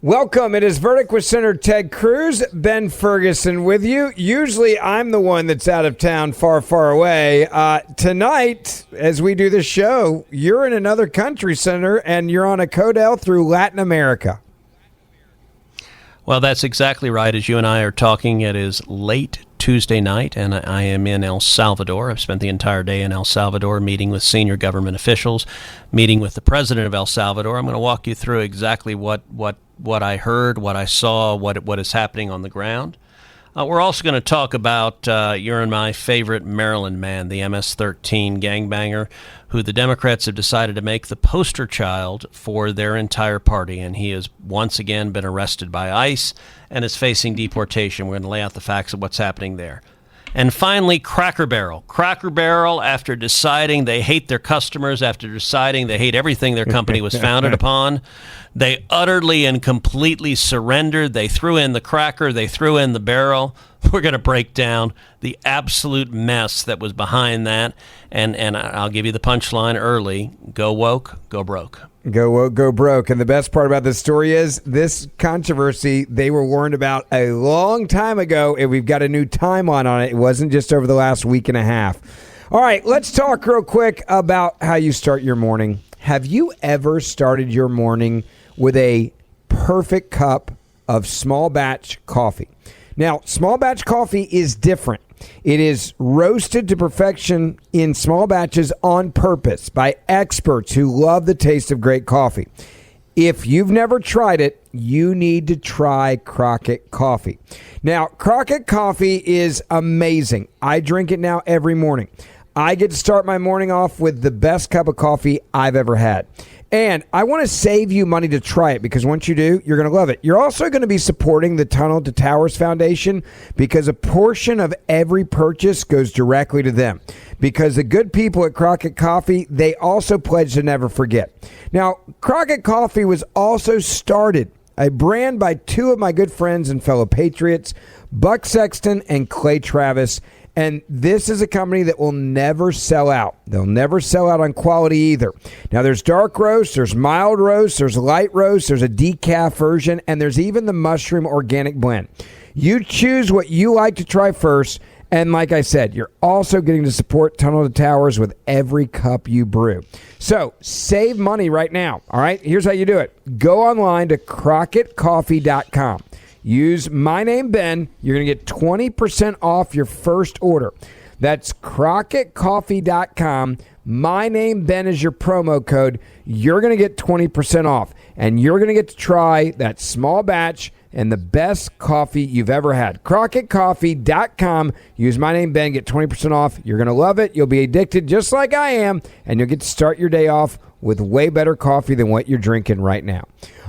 Welcome. It is Verdict with Senator Ted Cruz, Ben Ferguson with you. Usually I'm the one that's out of town far, far away. Tonight, as we do this show, you're in another country, Senator, and you're on a codel through Latin America. Well, that's exactly right. As you and I are talking, it is late Tuesday night, and I am in El Salvador. I've spent the entire day in El Salvador meeting with senior government officials, meeting with the president of El Salvador. I'm going to walk you through exactly what I heard, what I saw, what is happening on the ground. We're also going to talk about your and my favorite Maryland man, the MS-13 gangbanger, who the Democrats have decided to make the poster child for their entire party, and he has once again been arrested by ICE and is facing deportation. We're going to lay out the facts of what's happening there. And finally, Cracker Barrel. Cracker Barrel, after deciding they hate their customers, after deciding they hate everything their company was founded upon, they utterly and completely surrendered. They threw in the cracker. They threw in the barrel. We're going to break down the absolute mess that was behind that. And I'll give you the punchline early. Go woke, go broke. Go woke, go broke. And the best part about this story is this controversy they were warned about a long time ago, and we've got a new timeline on it. It wasn't just over the last week and a half. All right, let's talk real quick about how you start your morning. Have you ever started your morning with a perfect cup of small batch coffee? Now, small batch coffee is different. It is roasted to perfection in small batches on purpose by experts who love the taste of great coffee. If you've never tried it, you need to try Crockett coffee. Now, Crockett coffee is amazing. I drink it now every morning. I get to start my morning off with the best cup of coffee I've ever had. And I want to save you money to try it, because once you do, you're going to love it. You're also going to be supporting the Tunnel to Towers Foundation, because a portion of every purchase goes directly to them. Because the good people at Crockett Coffee, they also pledge to never forget. Now, Crockett Coffee was also started, a brand by two of my good friends and fellow patriots, Buck Sexton and Clay Travis. And this is a company that will never sell out. They'll never sell out on quality either. Now, there's dark roast, there's mild roast, there's light roast, there's a decaf version, and there's even the mushroom organic blend. You choose what you like to try first. And like I said, you're also getting to support Tunnel to Towers with every cup you brew. So save money right now. All right, here's how you do it. Go online to crockettcoffee.com. Use my name, Ben. You're going to get 20% off your first order. That's crockettcoffee.com. My name, Ben, is your promo code. You're going to get 20% off. And you're going to get to try that small batch and the best coffee you've ever had. crockettcoffee.com. Use my name, Ben. Get 20% off. You're going to love it. You'll be addicted just like I am. And you'll get to start your day off with way better coffee than what you're drinking right now.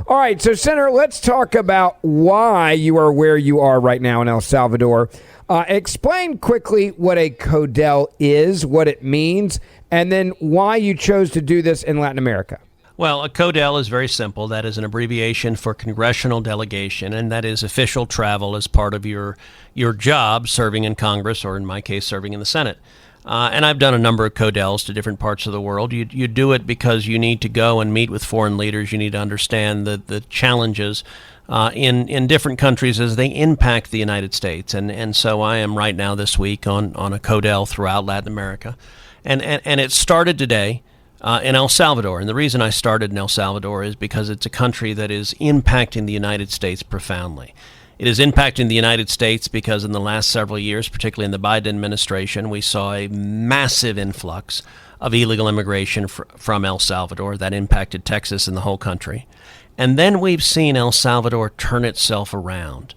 All right, so Senator, let's talk about why you are where you are right now in El Salvador. Explain quickly what a codel is, what it means, and then why you chose to do this in Latin America. Well, a codel is very simple. That is an abbreviation for congressional delegation, and that is official travel as part of your job serving in Congress, or in my case, serving in the Senate. And I've done a number of codels to different parts of the world. You do it because you need to go and meet with foreign leaders. You need to understand the challenges in different countries as they impact the United States. And so I am right now this week on a codel throughout Latin America. And it started today in El Salvador. And the reason I started in El Salvador is because it's a country that is impacting the United States profoundly. It is impacting the United States because in the last several years, particularly in the Biden administration, we saw a massive influx of illegal immigration from El Salvador that impacted Texas and the whole country. And then we've seen El Salvador turn itself around.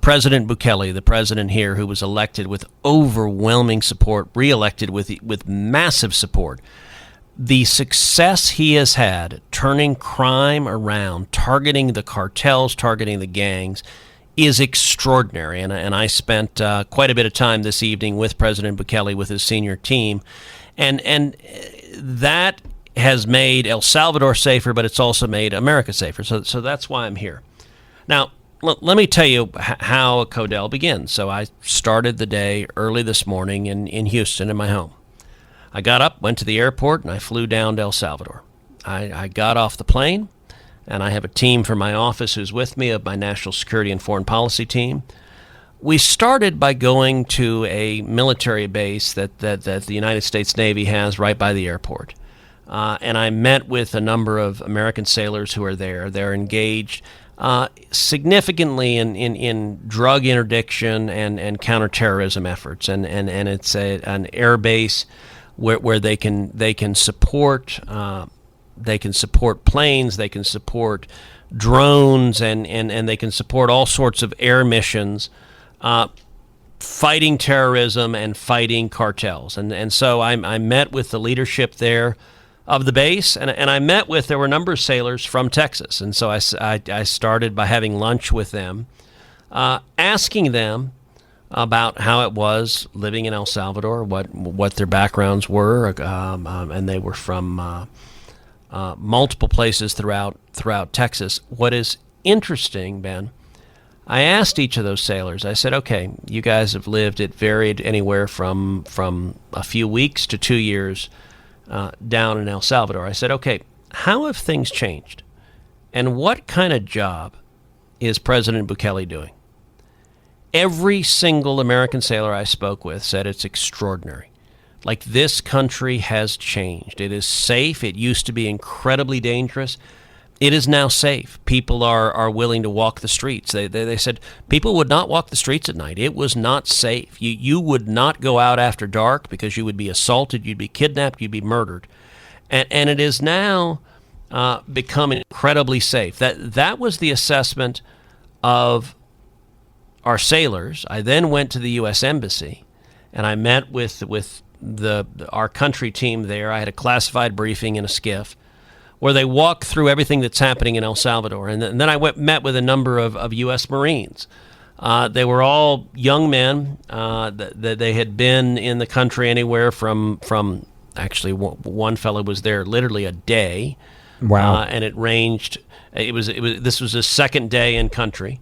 President Bukele, the president here, who was elected with overwhelming support, reelected with massive support, the success he has had turning crime around, targeting the cartels, targeting the gangs, is extraordinary. And I spent quite a bit of time this evening with President Bukele, with his senior team. And that has made El Salvador safer, but it's also made America safer. So that's why I'm here. Now, let me tell you how a codel begins. So I started the day early this morning in Houston, in my home. I got up, went to the airport, and I flew down to El Salvador. I got off the plane. and I have a team from my office who's with me, of my national security and foreign policy team. We started by going to a military base that the United States Navy has right by the airport. And I met with a number of American sailors who are there. They're engaged significantly in drug interdiction and counterterrorism efforts. And it's an air base where they can support planes, they can support drones, and they can support all sorts of air missions, fighting terrorism and fighting cartels. And so I met with the leadership there of the base, and there were a number of sailors from Texas. And so I started by having lunch with them, asking them about how it was living in El Salvador, what their backgrounds were, and they were from multiple places throughout Texas. What is interesting, Ben, I asked each of those sailors, I said, okay, you guys have lived, it varied anywhere from a few weeks to 2 years down in El Salvador. I said, okay, how have things changed? And what kind of job is President Bukele doing? Every single American sailor I spoke with said it's extraordinary. Like, this country has changed. It is safe. It used to be incredibly dangerous. It is now safe. People are willing to walk the streets. They said people would not walk the streets at night. It was not safe. You would not go out after dark because you would be assaulted, you'd be kidnapped, you'd be murdered. And it is now become incredibly safe. That was the assessment of our sailors. I then went to the U.S. Embassy, and I met with our country team there. I had a classified briefing in a skiff where they walked through everything that's happening in El Salvador. And then I met with a number of U.S. Marines. They were all young men. They had been in the country anywhere from actually, one fellow was there literally a day. Wow. And it ranged. This was his second day in country.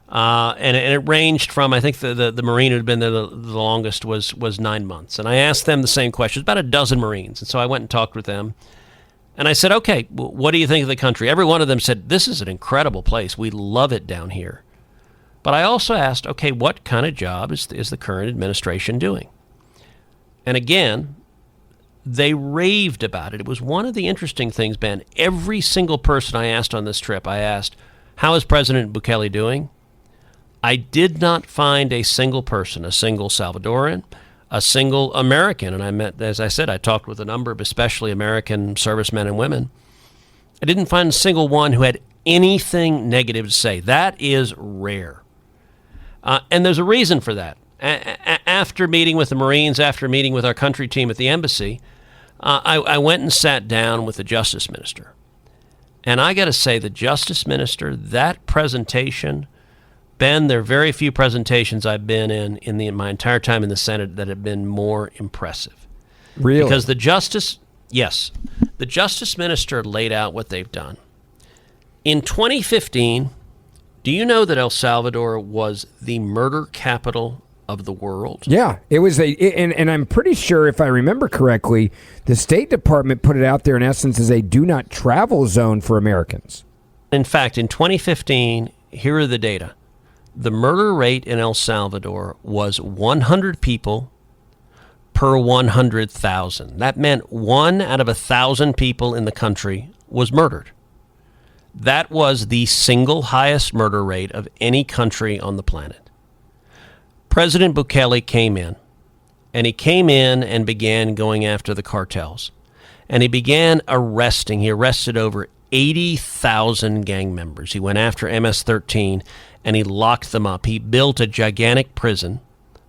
And it ranged from, I think the Marine who had been there the longest was 9 months. And I asked them the same questions, about a dozen Marines. And so I went and talked with them. And I said, okay, what do you think of the country? Every one of them said, this is an incredible place. We love it down here. But I also asked, okay, what kind of job is the current administration doing? And again, they raved about it. It was one of the interesting things, Ben. Every single person I asked on this trip, I asked, how is President Bukele doing? I did not find a single person, a single Salvadoran, a single American, and I met, as I said, I talked with a number of especially American servicemen and women. I didn't find a single one who had anything negative to say. That is rare. And there's a reason for that. After meeting with the Marines, after meeting with our country team at the embassy, I went and sat down with the Justice Minister. And I got to say, the Justice Minister, that presentation, Ben, there are very few presentations I've been in my entire time in the Senate that have been more impressive. Really? Because the Justice Minister laid out what they've done. In 2015, do you know that El Salvador was the murder capital of the world? Yeah, it was and I'm pretty sure, if I remember correctly, the State Department put it out there in essence as a do not travel zone for Americans. In fact, in 2015, here are the data. The murder rate in El Salvador was 100 people per 100,000. That meant 1 out of 1,000 people in the country was murdered. That was the single highest murder rate of any country on the planet. President Bukele came in, and he came in and began going after the cartels. And he began arresting. He arrested over 80,000 gang members. He went after MS-13, and he locked them up. He built a gigantic prison,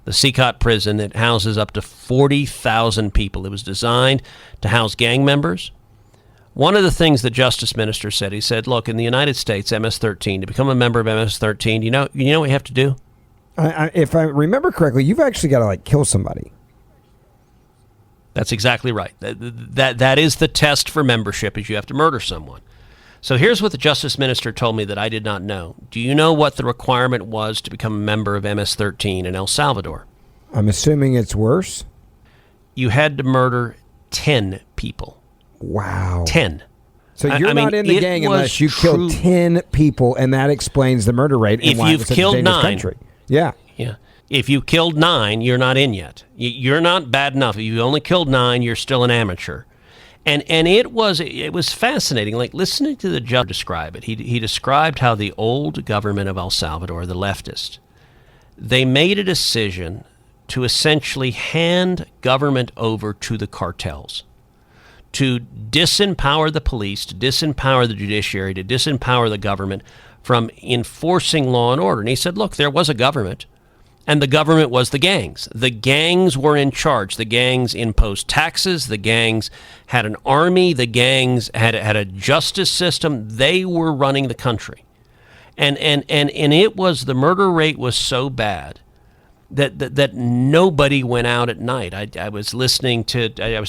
the Secot prison, that houses up to 40,000 people. It was designed to house gang members. One of the things the Justice Minister said, he said, look, in the United States, MS-13, to become a member of MS-13, you know what you have to do? If I remember correctly, you've actually got to kill somebody. That's exactly right. That is the test for membership, is you have to murder someone. So here's what the Justice Minister told me that I did not know. Do you know what the requirement was to become a member of MS-13 in El Salvador? I'm assuming it's worse. You had to murder 10 people. Wow. 10. So you're not in the gang unless you kill 10 people, and that explains the murder rate. And if why you've killed 9, country. Yeah. If you killed 9, you're not in yet. You're not bad enough. If you only killed 9, you're still an amateur. And it was fascinating. Like listening to the judge describe it. He described how the old government of El Salvador, the leftist, they made a decision to essentially hand government over to the cartels, to disempower the police, to disempower the judiciary, to disempower the government from enforcing law and order. And he said, look, there was a government, and the government was the gangs. The gangs were in charge. The gangs imposed taxes. The gangs had an army. The gangs had a justice system. They were running the country. And it was, the murder rate was so bad that nobody went out at night. I was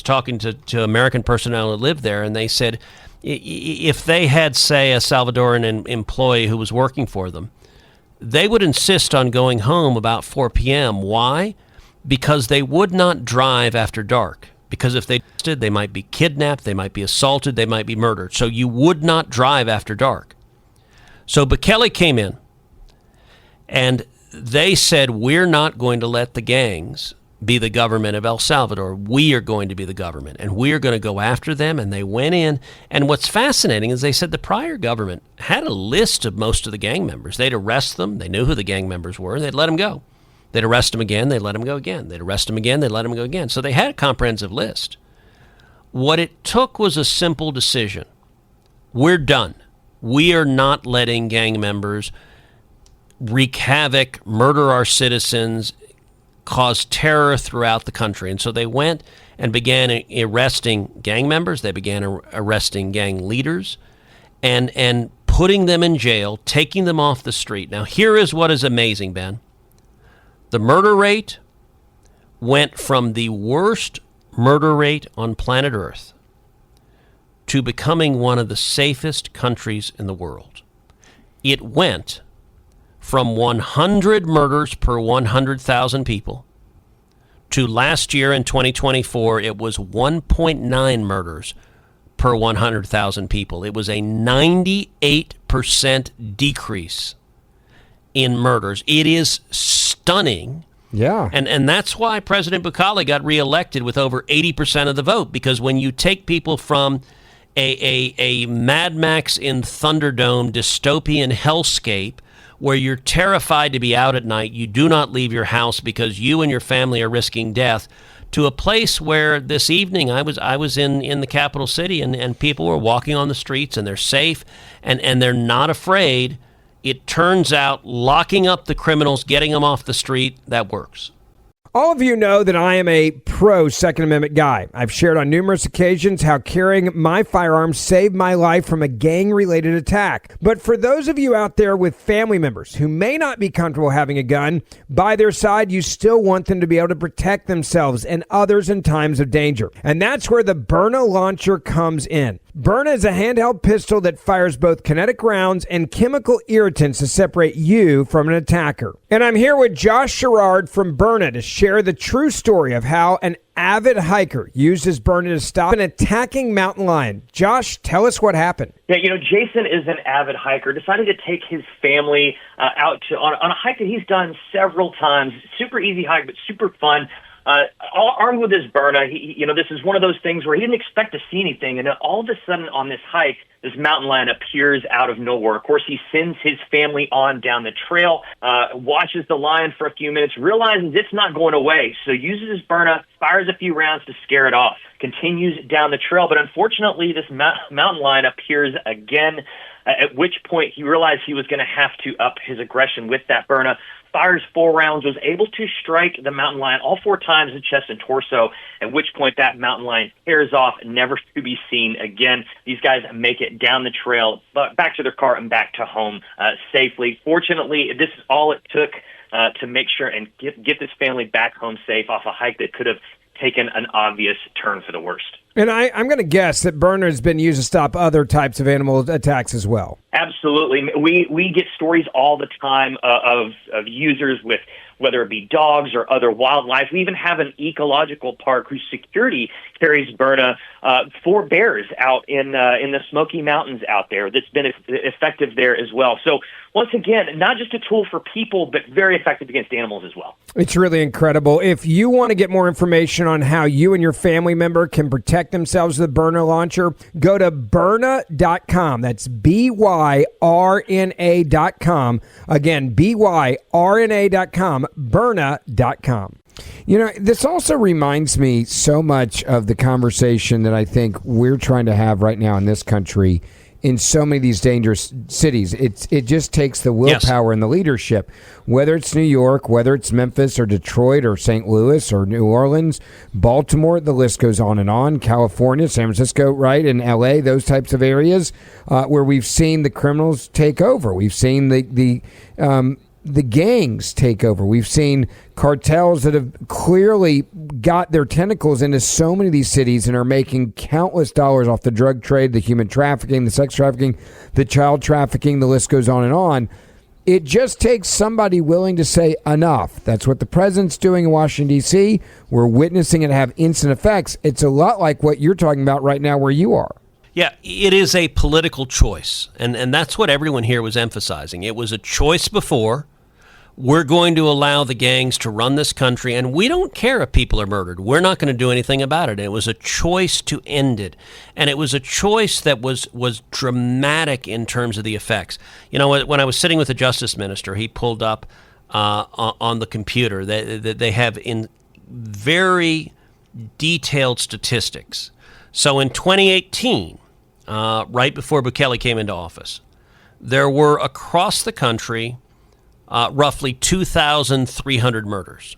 talking to American personnel who lived there, and they said if they had, say, a Salvadoran employee who was working for them, they would insist on going home about 4 p.m. Why? Because they would not drive after dark. Because if they did, they might be kidnapped, they might be assaulted, they might be murdered. So you would not drive after dark. So Bukele came in, and they said, we're not going to let the gangs be the government of El Salvador. We are going to be the government, and we are going to go after them. And they went in. And what's fascinating is they said the prior government had a list of most of the gang members. They'd arrest them. They knew who the gang members were, and they'd let them go. They'd arrest them again. They'd let them go again. They'd arrest them again. They'd let them go again. So they had a comprehensive list. What it took was a simple decision. We're done. We are not letting gang members wreak havoc, murder our citizens, cause terror throughout the country. And so they went and began arresting gang members. They began arresting gang leaders and putting them in jail, taking them off the street. Now, here is what is amazing, Ben. The murder rate went from the worst murder rate on planet Earth to becoming one of the safest countries in the world. It went from 100 murders per 100,000 people to last year in 2024, it was 1.9 murders per 100,000 people. It was a 98% decrease in murders. It is stunning. Yeah. And that's why President Bukele got reelected with over 80% of the vote, because when you take people from a Mad Max in Thunderdome dystopian hellscape where you're terrified to be out at night, you do not leave your house because you and your family are risking death, to a place where this evening I was in the capital city and people were walking on the streets and they're safe and they're not afraid. It turns out locking up the criminals, getting them off the street, that works. All of you know that I am a pro-Second Amendment guy. I've shared on numerous occasions how carrying my firearm saved my life from a gang-related attack. But for those of you out there with family members who may not be comfortable having a gun, by their side, you still want them to be able to protect themselves and others in times of danger. And that's where the BurnA launcher comes in. BurnA is a handheld pistol that fires both kinetic rounds and chemical irritants to separate you from an attacker. And I'm here with Josh Sherrard from BurnA to share the true story of how an avid hiker used his BurnA to stop an attacking mountain lion. Josh, tell us what happened. Yeah, Jason is an avid hiker, decided to take his family out on a hike that he's done several times. Super easy hike, but super fun. All armed with his BurnA, this is one of those things where he didn't expect to see anything, and then all of a sudden on this hike, this mountain lion appears out of nowhere. Of course, he sends his family on down the trail, watches the lion for a few minutes, realizes it's not going away, so uses his BurnA, fires a few rounds to scare it off, continues down the trail, but unfortunately, this mountain lion appears again, at which point he realized he was going to have to up his aggression with that BurnA. Fires 4 rounds, was able to strike the mountain lion all 4 times in chest and torso, at which point that mountain lion tears off, never to be seen again. These guys make it down the trail, back to their car and back to home safely. Fortunately, this is all it took to make sure and get this family back home safe off a hike that could have taken an obvious turn for the worst. And I'm going to guess that BurnA has been used to stop other types of animal attacks as well. Absolutely. We get stories all the time of users with whether it be dogs or other wildlife. We even have an ecological park whose security carries BurnA for bears out in the Smoky Mountains out there. That's been effective there as well. So once again, not just a tool for people, but very effective against animals as well. It's really incredible. If you want to get more information on how you and your family member can protect themselves with the BurnA launcher, go to BurnA.com. That's BYRNA.com. Again, BYRNA.com, BurnA.com. You know, this also reminds me so much of the conversation that I think we're trying to have right now in this country in so many of these dangerous cities. It just takes the willpower and the leadership, whether it's New York, whether it's Memphis or Detroit or St. Louis or New Orleans, Baltimore, the list goes on, California, San Francisco, right, and LA, those types of areas where we've seen the criminals take over. We've seen the gangs take over. We've seen cartels that have clearly got their tentacles into so many of these cities and are making countless dollars off the drug trade, the human trafficking, the sex trafficking, the child trafficking, the list goes on. It just takes somebody willing to say enough. That's what the president's doing in Washington, D.C. We're witnessing it have instant effects. It's a lot like what you're talking about right now where you are. Yeah, it is a political choice, and that's what everyone here was emphasizing. It was a choice before. We're going to allow the gangs to run this country, and we don't care if people are murdered. We're not going to do anything about it. It was a choice to end it, and it was a choice that was dramatic in terms of the effects. You know, when I was sitting with the Justice Minister, he pulled up on the computer that they have in very detailed statistics. So in 2018, right before Bukele came into office, there were across the country roughly 2,300 murders.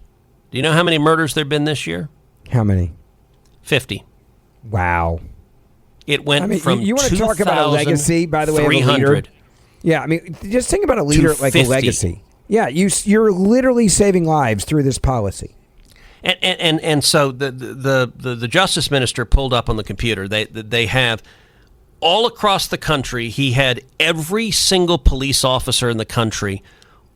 Do you know how many murders there have been this year? How many? 50. Wow. It went from you want to talk about a legacy, by the way, of a leader? Yeah, I mean, just think about a leader like a legacy. Yeah, you're literally saving lives through this policy. And so the Justice Minister pulled up on the computer. They have all across the country. He had every single police officer in the country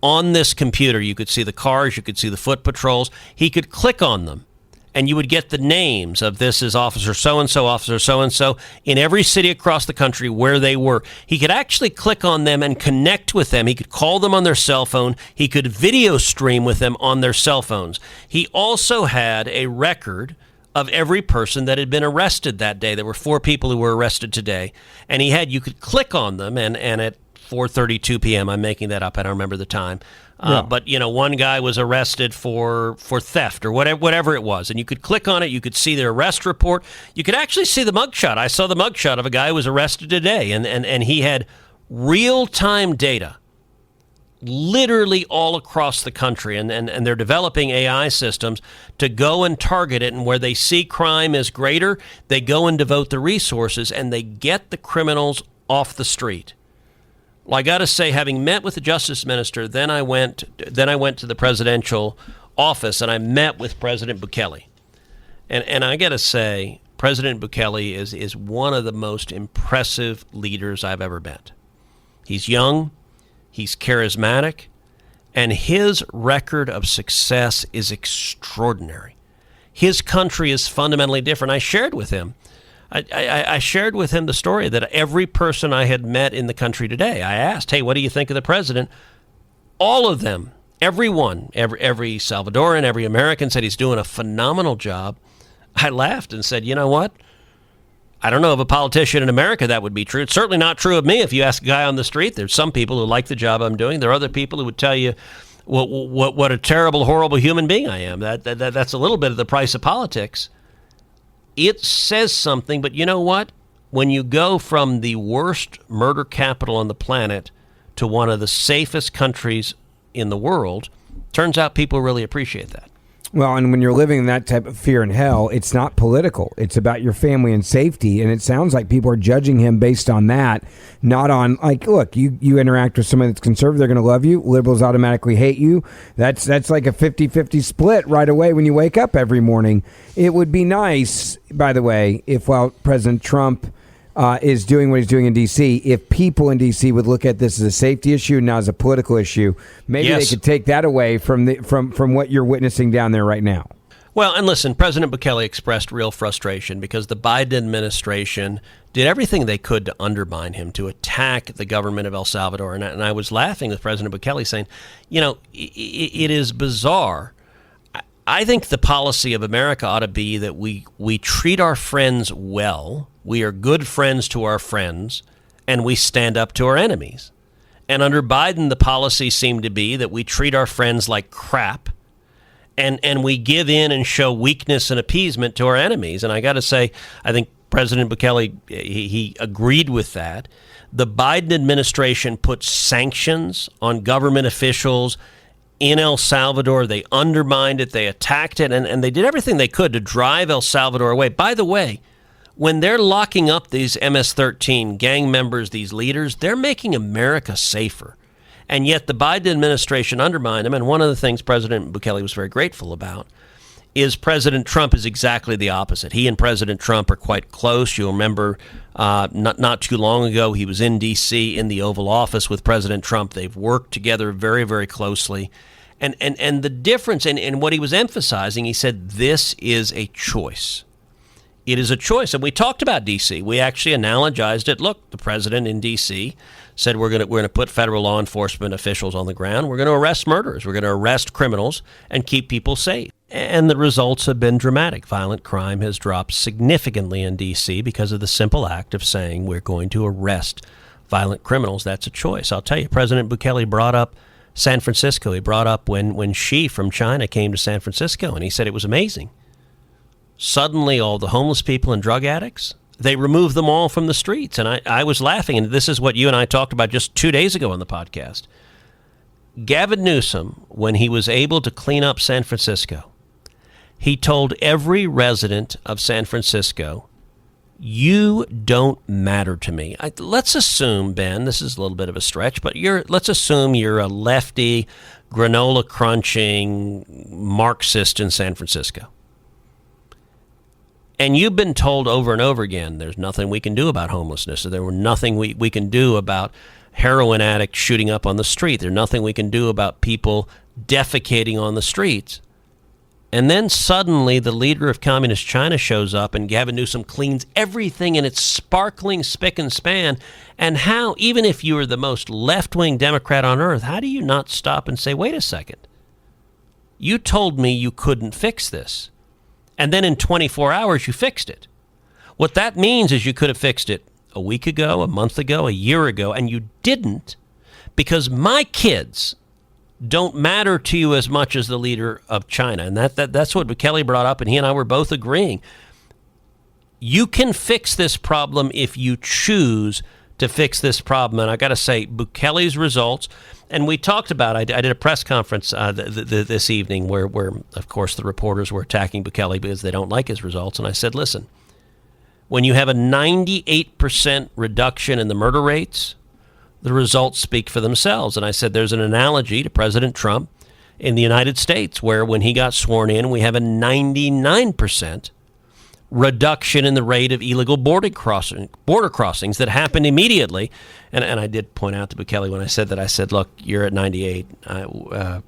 on this computer. You could see the cars, you could see the foot patrols. He could click on them, and you would get the names of this is Officer so-and-so in every city across the country where they were. He could actually click on them and connect with them. He could call them on their cell phone. He could video stream with them on their cell phones. He also had a record of every person that had been arrested that day. There were 4 people who were arrested today, and you could click on them, and at 4:32 p.m. I'm making that up. I don't remember the time. But, you know, one guy was arrested for theft or whatever it was. And you could click on it. You could see their arrest report. You could actually see the mugshot. I saw the mugshot of a guy who was arrested today. And he had real-time data literally all across the country. And they're developing AI systems to go and target it. And where they see crime is greater, they go and devote the resources, and they get the criminals off the street. Well, I got to say, having met with the Justice Minister, then I went to the presidential office and I met with President Bukele. And I got to say, President Bukele is one of the most impressive leaders I've ever met. He's young, he's charismatic, and his record of success is extraordinary. His country is fundamentally different. I shared with him the story that every person I had met in the country today, I asked, hey, what do you think of the president? All of them, everyone, every Salvadoran, every American said he's doing a phenomenal job. I laughed and said, you know what? I don't know of a politician in America that would be true. It's certainly not true of me. If you ask a guy on the street, there's some people who like the job I'm doing. There are other people who would tell you what a terrible, horrible human being I am. That's a little bit of the price of politics. It says something, but you know what? When you go from the worst murder capital on the planet to one of the safest countries in the world, turns out people really appreciate that. Well, and when you're living in that type of fear and hell, it's not political. It's about your family and safety. And it sounds like people are judging him based on that, not on, like, look, you interact with somebody that's conservative, they're going to love you. Liberals automatically hate you. That's like a 50-50 split right away when you wake up every morning. It would be nice, by the way, if while President Trump is doing what he's doing in D.C., if people in D.C. would look at this as a safety issue, not as a political issue, maybe they could take that away from what you're witnessing down there right now. Well, and listen, President Bukele expressed real frustration because the Biden administration did everything they could to undermine him, to attack the government of El Salvador. And I was laughing with President Bukele saying, it is bizarre. I think the policy of America ought to be that we treat our friends well, we are good friends to our friends, and we stand up to our enemies. And under Biden, the policy seemed to be that we treat our friends like crap, and we give in and show weakness and appeasement to our enemies. And I got to say, I think President Bukele, he agreed with that. The Biden administration put sanctions on government officials in El Salvador. They undermined it, they attacked it, and they did everything they could to drive El Salvador away. By the way, when they're locking up these MS-13 gang members, these leaders, they're making America safer. And yet the Biden administration undermined them. And one of the things President Bukele was very grateful about is President Trump is exactly the opposite. He and President Trump are quite close. You'll remember not too long ago, he was in D.C. in the Oval Office with President Trump. They've worked together very, very closely. And the difference, and what he was emphasizing, he said, this is a choice. It is a choice. And we talked about D.C. We actually analogized it. Look, the president in D.C. said we're going to put federal law enforcement officials on the ground. We're going to arrest murderers. We're going to arrest criminals and keep people safe. And the results have been dramatic. Violent crime has dropped significantly in D.C. because of the simple act of saying we're going to arrest violent criminals. That's a choice. I'll tell you, President Bukele brought up San Francisco. He brought up when Xi from China came to San Francisco, and he said it was amazing. Suddenly, all the homeless people and drug addicts, they removed them all from the streets. And I was laughing, and this is what you and I talked about just 2 days ago on the podcast. Gavin Newsom, when he was able to clean up San Francisco, he told every resident of San Francisco, you don't matter to me. Let's assume, Ben, this is a little bit of a stretch, but let's assume you're a lefty, granola-crunching Marxist in San Francisco. And you've been told over and over again, there's nothing we can do about homelessness. There were nothing we can do about heroin addicts shooting up on the street. There's nothing we can do about people defecating on the streets. And then suddenly the leader of communist China shows up and Gavin Newsom cleans everything in its sparkling spick and span. And how, even if you are the most left-wing Democrat on earth, how do you not stop and say, wait a second, you told me you couldn't fix this. And then in 24 hours, you fixed it. What that means is you could have fixed it a week ago, a month ago, a year ago, and you didn't because my kids don't matter to you as much as the leader of China. And that's what Bukele brought up, and he and I were both agreeing. You can fix this problem if you choose to fix this problem. And I got to say, Bukele's results, and we talked about, I did a press conference this evening where, of course, the reporters were attacking Bukele because they don't like his results. And I said, listen, when you have a 98% reduction in the murder rates, the results speak for themselves. And I said, there's an analogy to President Trump in the United States where when he got sworn in, we have a 99% reduction in the rate of illegal border crossings that happened immediately. And I did point out to Bukele when I said that, I said, look, you're at 98.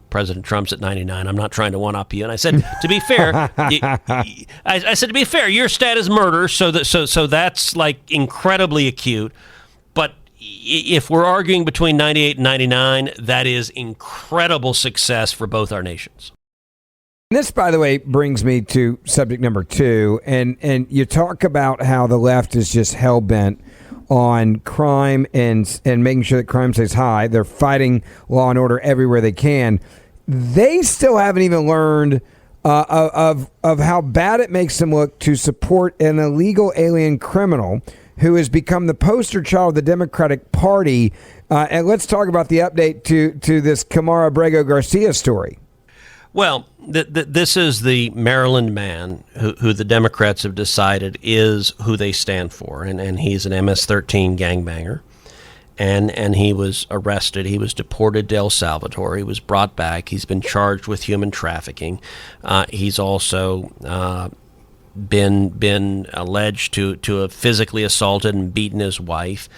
President Trump's at 99. I'm not trying to one-up you. And I said, to be fair, I said, to be fair, your stat is murder, so that's like incredibly acute. But if we're arguing between 98 and 99, that is incredible success for both our nations. This, by the way, brings me to subject number 2, and you talk about how the left is just hell-bent on crime and making sure that crime stays high. They're fighting law and order everywhere they can. They still haven't even learned of how bad it makes them look to support an illegal alien criminal who has become the poster child of the Democratic Party. And let's talk about the update to this Kamar Abrego Garcia story. Well, this is the Maryland man who the Democrats have decided is who they stand for, and he's an MS-13 gangbanger, and he was arrested. He was deported to El Salvador. He was brought back. He's been charged with human trafficking. He's also been alleged to have physically assaulted and beaten his wife.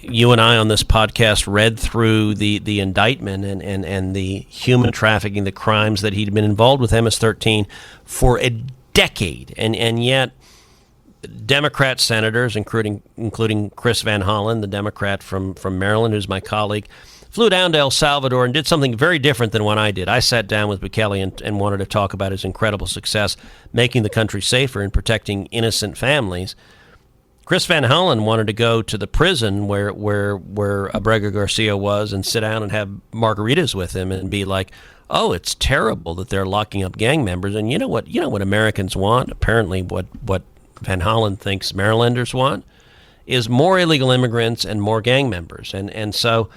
You and I on this podcast read through the indictment and the human trafficking, the crimes that he'd been involved with MS-13 for a decade, and yet Democrat senators, including Chris Van Hollen, the Democrat from Maryland, who's my colleague, flew down to El Salvador and did something very different than what I did. I sat down with Bukele and wanted to talk about his incredible success making the country safer and protecting innocent families. Chris Van Hollen wanted to go to the prison where Abrego Garcia was and sit down and have margaritas with him and be like, "Oh, it's terrible that they're locking up gang members." And you know what Americans want? Apparently, what Van Hollen thinks Marylanders want is more illegal immigrants and more gang members. And so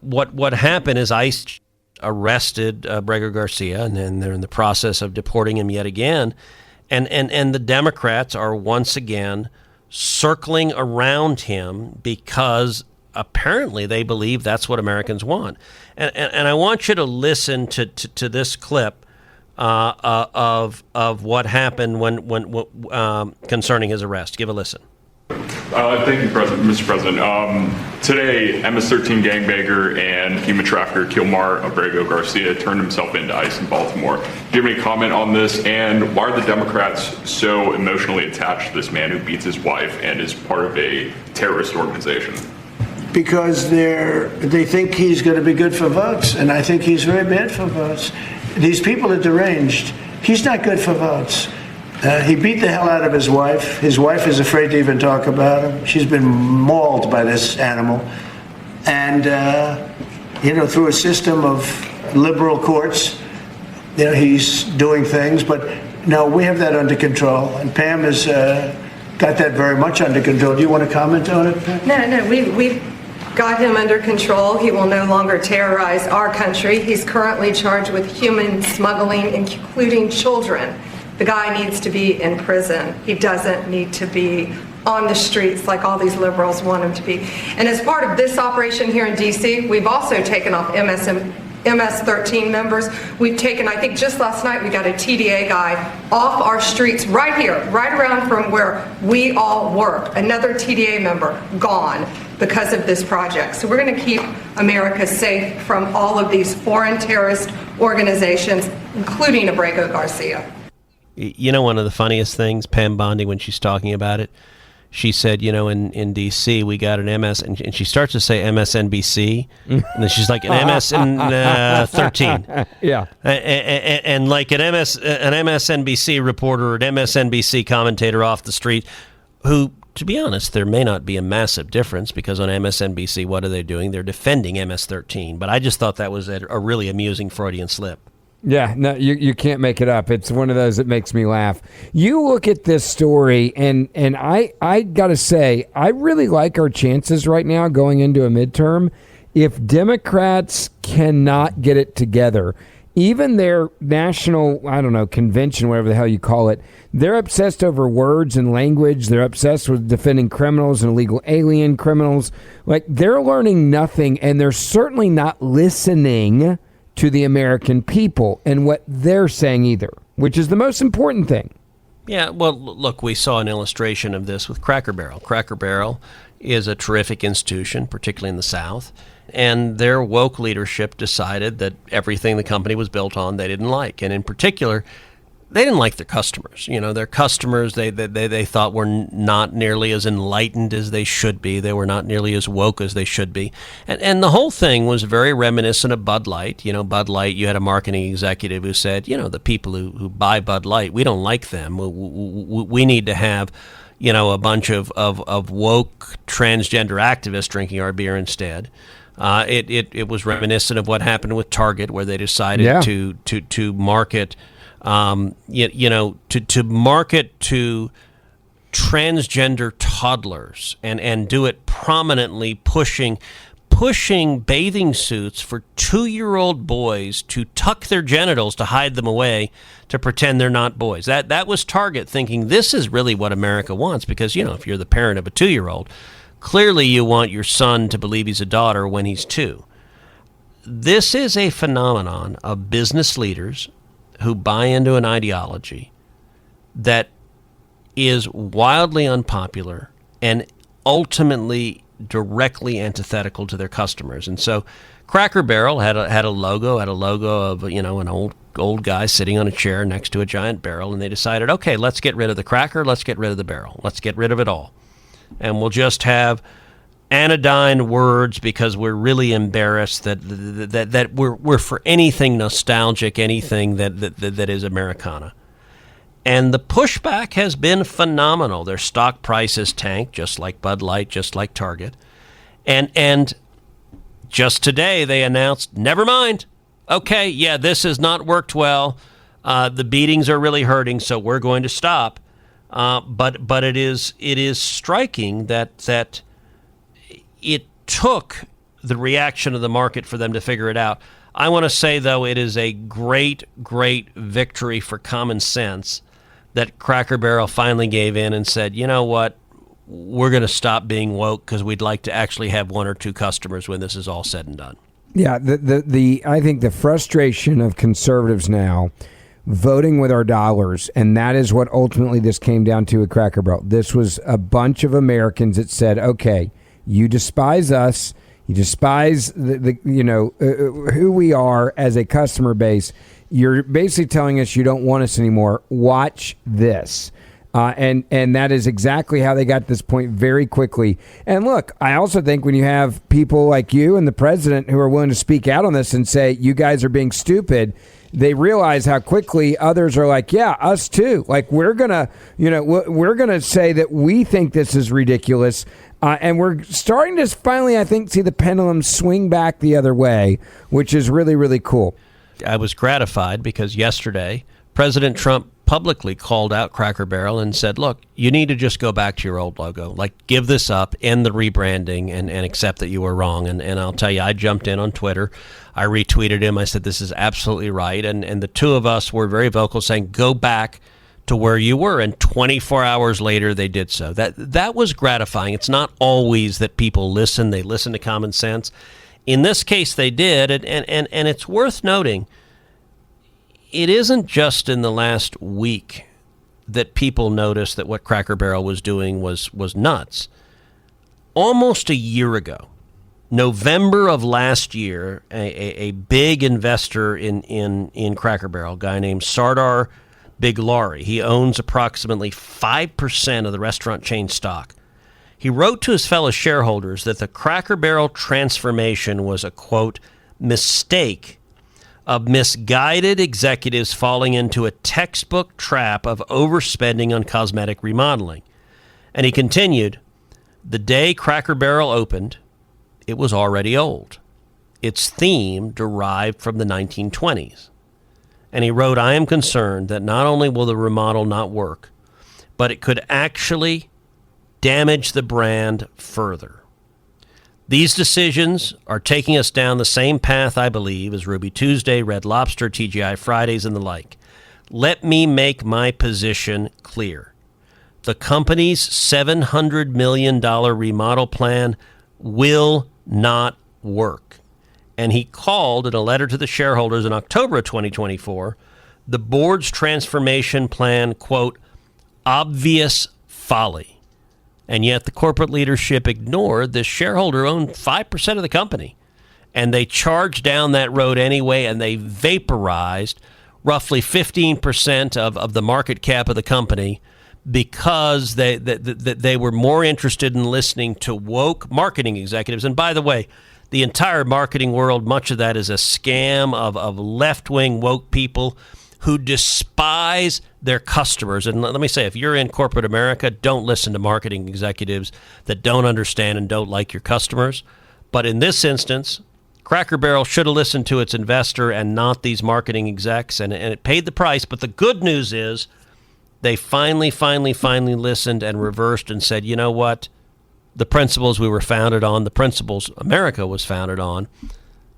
what happened is ICE arrested Abrego Garcia, and then they're in the process of deporting him yet again. And the Democrats are once again circling around him because apparently they believe that's what Americans want. And I want you to listen to this clip of what happened when concerning his arrest. Give a listen. Thank you, Mr. President. Today, MS-13 gangbanger and human trafficker Kamar Abrego Garcia turned himself into ICE in Baltimore. Do you have any comment on this? And why are the Democrats so emotionally attached to this man who beats his wife and is part of a terrorist organization? Because they think he's going to be good for votes, and I think he's very bad for votes. These people are deranged. He's not good for votes. He beat the hell out of his wife. His wife is afraid to even talk about him. She's been mauled by this animal. And, through a system of liberal courts, he's doing things. But, no, we have that under control. And Pam has got that very much under control. Do you want to comment on it, Pam? No, we've got him under control. He will no longer terrorize our country. He's currently charged with human smuggling, including children. The guy needs to be in prison. He doesn't need to be on the streets like all these liberals want him to be. And as part of this operation here in D.C., we've also taken off MS-13 members. We've taken, I think just last night, we got a TDA guy off our streets right here, right around from where we all work. Another TDA member gone because of this project. So we're going to keep America safe from all of these foreign terrorist organizations, including Abrego Garcia. You know, one of the funniest things, Pam Bondi, when she's talking about it, she said, in D.C. we got an MS, and she starts to say MSNBC, and then she's like, an MS-13. Yeah. And like an MSNBC reporter or an MSNBC commentator off the street who, to be honest, there may not be a massive difference because on MSNBC, what are they doing? They're defending MS-13. But I just thought that was a really amusing Freudian slip. Yeah, no, you can't make it up. It's one of those that makes me laugh. You look at this story, and I got to say, I really like our chances right now going into a midterm. If Democrats cannot get it together, even their national, convention, whatever the hell you call it, they're obsessed over words and language. They're obsessed with defending criminals and illegal alien criminals. Like, they're learning nothing, and they're certainly not listening to the American people and what they're saying either, which is the most important thing. Yeah, well, look, we saw an illustration of this with Cracker Barrel. Cracker Barrel is a terrific institution, particularly in the South, and their woke leadership decided that everything the company was built on they didn't like, and in particular, they didn't like their customers. Their customers they thought were not nearly as enlightened as they should be. They were not nearly as woke as they should be. And the whole thing was very reminiscent of Bud Light. Bud Light, you had a marketing executive who said, the people who buy Bud Light, we don't like them. We need to have, a bunch of woke transgender activists drinking our beer instead. It was reminiscent of what happened with Target, where they decided to market to market to transgender toddlers and do it prominently, pushing bathing suits for 2-year-old boys to tuck their genitals to hide them away to pretend they're not boys. That was Target thinking this is really what America wants, because if you're the parent of a 2-year-old, clearly you want your son to believe he's a daughter when he's 2. This is a phenomenon of business leaders who buy into an ideology that is wildly unpopular and ultimately directly antithetical to their customers. And so Cracker Barrel had a logo of, an old guy sitting on a chair next to a giant barrel, and they decided, okay, let's get rid of the cracker, let's get rid of the barrel, let's get rid of it all. And we'll just have anodyne words because we're really embarrassed that we're for anything nostalgic, anything that is Americana. And the pushback has been phenomenal. Their stock prices tanked, just like Bud Light, just like Target. And just today they announced, never mind. Okay, yeah, this has not worked well. The beatings are really hurting, so we're going to stop. But it is striking that it took the reaction of the market for them to figure it out. I want to say, though, it is a great, great victory for common sense that Cracker Barrel finally gave in and said, you know what, we're going to stop being woke because we'd like to actually have one or two customers when this is all said and done. Yeah, I think the frustration of conservatives now voting with our dollars, and that is what ultimately this came down to at Cracker Barrel. This was a bunch of Americans that said, okay, you despise us, you despise who we are as a customer base. You're basically telling us you don't want us anymore. Watch this. And that is exactly how they got to this point very quickly. And look, I also think when you have people like you and the president who are willing to speak out on this and say, you guys are being stupid, they realize how quickly others are like, yeah, us too. Like we're going to say that we think this is ridiculous. And we're starting to finally, I think, see the pendulum swing back the other way, which is really, really cool. I was gratified because yesterday President Trump publicly called out Cracker Barrel and said, look, you need to just go back to your old logo. Like, give this up, end the rebranding, and accept that you were wrong. And I'll tell you, I jumped in on Twitter. I retweeted him. I said, this is absolutely right. And the two of us were very vocal saying, go back to where you were. And 24 hours later, they did so. That was gratifying. It's not always that people listen. They listen to common sense. In this case, they did. And it's worth noting, it isn't just in the last week that people noticed that what Cracker Barrel was doing was nuts. Almost a year ago, November of last year, a big investor in Cracker Barrel, a guy named Sardar Biglari, he owns approximately 5% of the restaurant chain stock. He wrote to his fellow shareholders that the Cracker Barrel transformation was a, quote, mistake of misguided executives falling into a textbook trap of overspending on cosmetic remodeling. And he continued, the day Cracker Barrel opened, it was already old. Its theme derived from the 1920s. And he wrote, I am concerned that not only will the remodel not work, but it could actually damage the brand further. These decisions are taking us down the same path, I believe, as Ruby Tuesday, Red Lobster, TGI Fridays, and the like. Let me make my position clear. The company's $700 million remodel plan will not work. And he called in a letter to the shareholders in October of 2024, the board's transformation plan, quote, obvious folly. And yet the corporate leadership ignored the shareholder owned 5% of the company. And they charged down that road anyway, and they vaporized roughly 15% of the market cap of the company because they were more interested in listening to woke marketing executives. And by the way, the entire marketing world, much of that is a scam of left-wing woke people who despise their customers. And let me say, if you're in corporate America, don't listen to marketing executives that don't understand and don't like your customers. But in this instance, Cracker Barrel should have listened to its investor and not these marketing execs, and it paid the price. But the good news is they finally listened and reversed and said, you know what? The principles we were founded on, the principles America was founded on,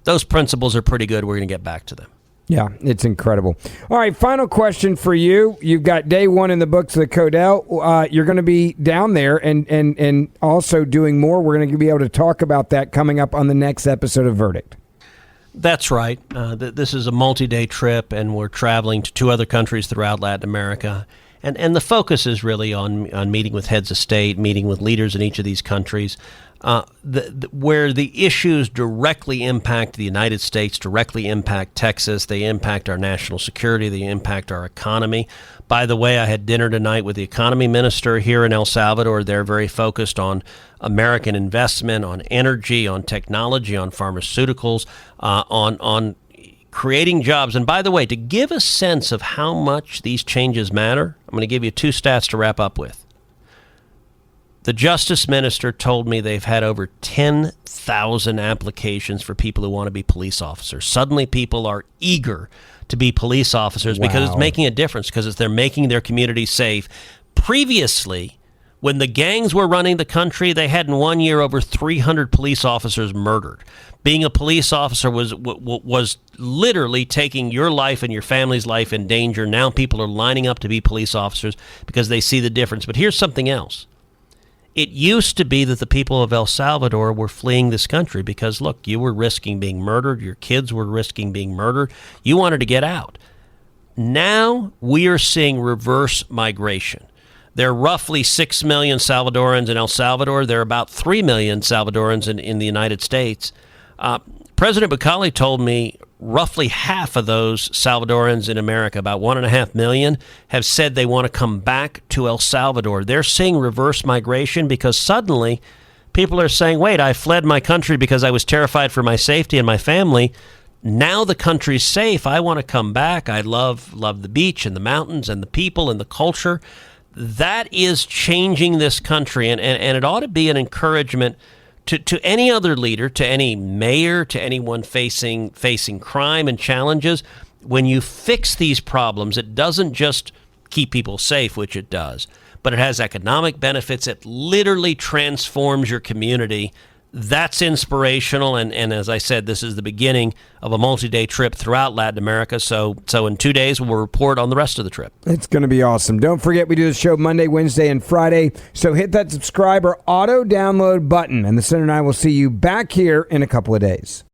those principles are pretty good. We're going to get back to them. Yeah, it's incredible. All right, final question for you. You've got day one in the books of the Codell. You're going to be down there and also doing more. We're going to be able to talk about that coming up on the next episode of Verdict. That's right. This is a multi-day trip, and we're traveling to two other countries throughout Latin America. And the focus is really on meeting with heads of state, meeting with leaders in each of these countries, where the issues directly impact the United States, directly impact Texas, they impact our national security, they impact our economy. By the way, I had dinner tonight with the economy minister here in El Salvador. They're very focused on American investment, on energy, on technology, on pharmaceuticals, on creating jobs. And by the way, to give a sense of how much these changes matter, I'm going to give you 2 stats to wrap up with. The justice minister told me they've had over 10,000 applications for people who want to be police officers. Suddenly people are eager to be police officers because it's making a difference, because they're making their community safe. Previously, when the gangs were running the country, they had in 1 year over 300 police officers murdered. Being a police officer was literally taking your life and your family's life in danger. Now people are lining up to be police officers because they see the difference. But here's something else. It used to be that the people of El Salvador were fleeing this country because, look, you were risking being murdered. Your kids were risking being murdered. You wanted to get out. Now we are seeing reverse migration. There are roughly 6 million Salvadorans in El Salvador. There are about 3 million Salvadorans in the United States. President Bukele told me roughly half of those Salvadorans in America, about 1.5 million, have said they want to come back to El Salvador. They're seeing reverse migration because suddenly people are saying, wait, I fled my country because I was terrified for my safety and my family. Now the country's safe. I want to come back. I love the beach and the mountains and the people and the culture. That is changing this country, and it ought to be an encouragement to any other leader, to any mayor, to anyone facing crime and challenges. When you fix these problems, it doesn't just keep people safe, which it does, but it has economic benefits. It literally transforms your community. That's inspirational, and as I said, this is the beginning of a multi-day trip throughout Latin America. So in 2 days, we'll report on the rest of the trip. It's going to be awesome. Don't forget, we do the show Monday, Wednesday, and Friday. So hit that subscribe or auto-download button, and the Senator and I will see you back here in a couple of days.